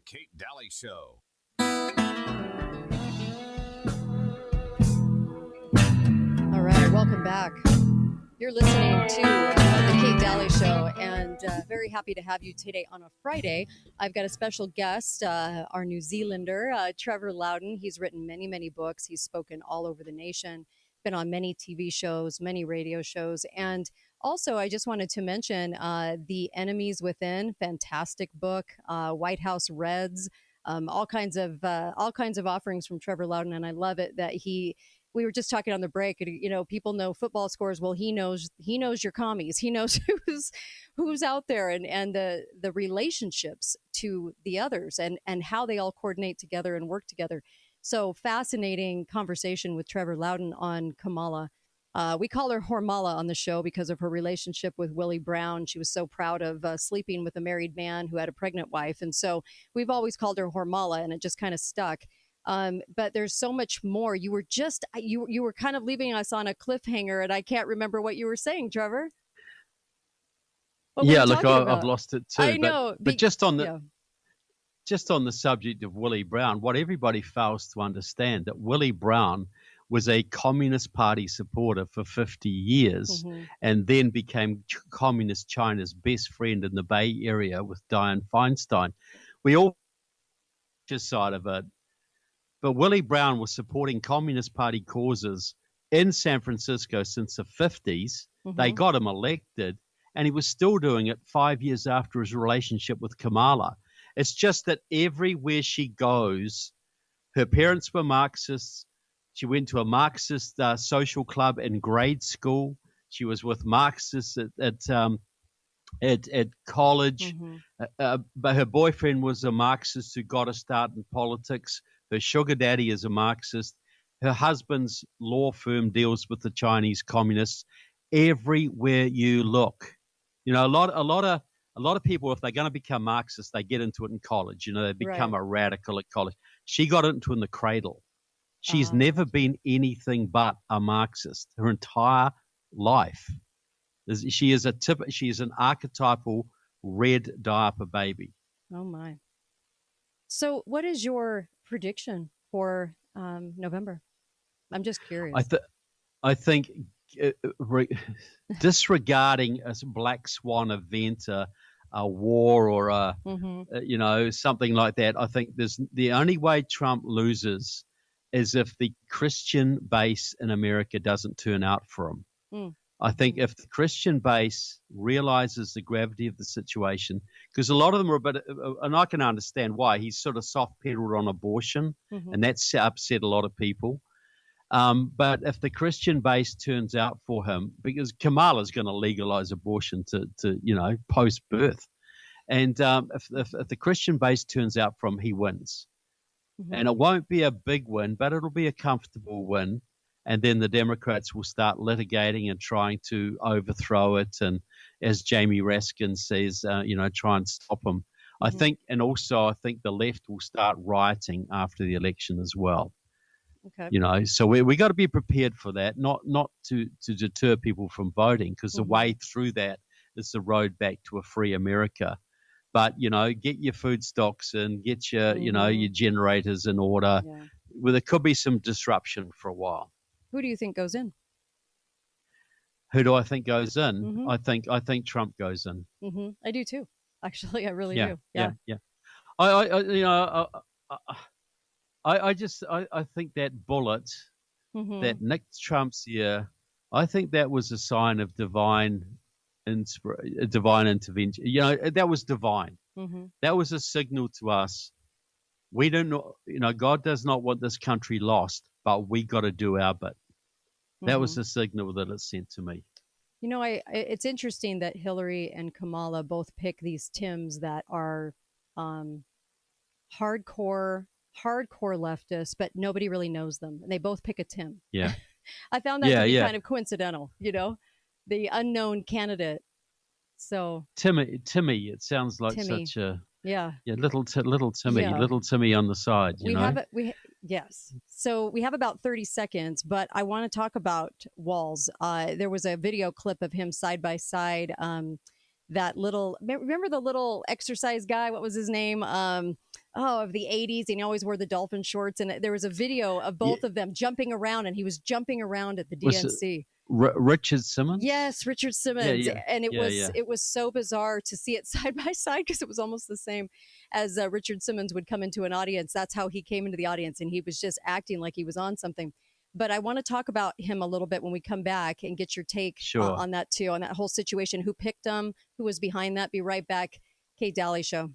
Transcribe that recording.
Kate Daly Show. All right, welcome back. You're listening to the Kate Daly Show, and very happy to have you today on a Friday. I've got a special guest, our New Zealander, Trevor Loudon. He's written many, many books. He's spoken all over the nation, been on many TV shows, many radio shows, and also I just wanted to mention The Enemies Within, fantastic book, White House Reds, all kinds of offerings from Trevor Loudon, and I love it that we were just talking on the break. You know, people know football scores. Well, he knows your commies. He knows who's out there and the relationships to the others and how they all coordinate together and work together. So fascinating conversation with Trevor Loudon on Kamala. We call her Hormala on the show because of her relationship with Willie Brown. She was so proud of sleeping with a married man who had a pregnant wife. And so we've always called her Hormala, and it just kind of stuck. But there's so much more. You were just you were kind of leaving us on a cliffhanger, and I can't remember what you were saying, Trevor. Yeah, look, I've lost it too. I know, but just on the subject of Willie Brown, what everybody fails to understand that Willie Brown was a Communist Party supporter for 50 years, and then became Communist China's best friend in the Bay Area with Dianne Feinstein. We all just side of it. But Willie Brown was supporting Communist Party causes in San Francisco since the 50s. They got him elected, and he was still doing it 5 years after his relationship with Kamala. It's just that everywhere she goes, her parents were Marxists. She went to a Marxist social club in grade school. She was with Marxists at college. But her boyfriend was a Marxist who got a start in politics. Her sugar daddy is a Marxist. Her husband's law firm deals with the Chinese communists. Everywhere you look, you know, a lot of people, if they're going to become Marxists, they get into it in college. You know, they become a radical at college. She got into it in the cradle. She's never been anything but a Marxist her entire life. She is an archetypal red diaper baby. Oh my! So, what is your prediction for November? I'm just curious. I think disregarding a black swan event, a war, or something like that. I think the only way Trump loses is if the Christian base in America doesn't turn out for him. I think if the Christian base realizes the gravity of the situation, because a lot of them are a bit, and I can understand why, he's sort of soft-pedaled on abortion, and that's upset a lot of people. But if the Christian base turns out for him, because Kamala's going to legalize abortion to post-birth, and if the Christian base turns out for him, he wins. And it won't be a big win, but it'll be a comfortable win. And then the Democrats will start litigating and trying to overthrow it. And as Jamie Raskin says, try and stop him. I think the left will start rioting after the election as well. Okay. So we got to be prepared for that, not to deter people from voting, because the way through that is the road back to a free America. But, get your food stocks and get your, your generators in order. Yeah. Well, there could be some disruption for a while. Who do you think goes in? Who do I think goes in? I think Trump goes in. I do too. Actually, I really do. Yeah. I think that bullet that nicked Trump's ear, I think that was a sign of divine intervention. That was divine. That was a signal to us. We don't know, God does not want this country lost, but we got to do our bit. That was the signal that it sent to me. It's interesting that Hillary and Kamala both pick these Tims that are hardcore leftists, but nobody really knows them. And they both pick a Tim. Yeah. I found that to be kind of coincidental, the unknown candidate. So Timmy, it sounds like such a little Timmy on the side. Yes. So we have about 30 seconds, but I want to talk about Walz. There was a video clip of him side by side. Remember the little exercise guy? What was his name? of the 80s, and he always wore the dolphin shorts. And there was a video of Yeah, both of them jumping around, and he was jumping around at the was it DNC. Richard Simmons? Yes, Richard Yeah, Simmons, yeah, and yeah, yeah. it was so bizarre to see it side by side because it was almost the same as Richard Simmons would come into an audience. That's how he came into the audience, and he was just acting like he was on something. But I want to talk about him a little bit when we come back and get your take Sure. on that too, on that whole situation. Who picked him? Who was behind that? Be right back. Kate Daly Show.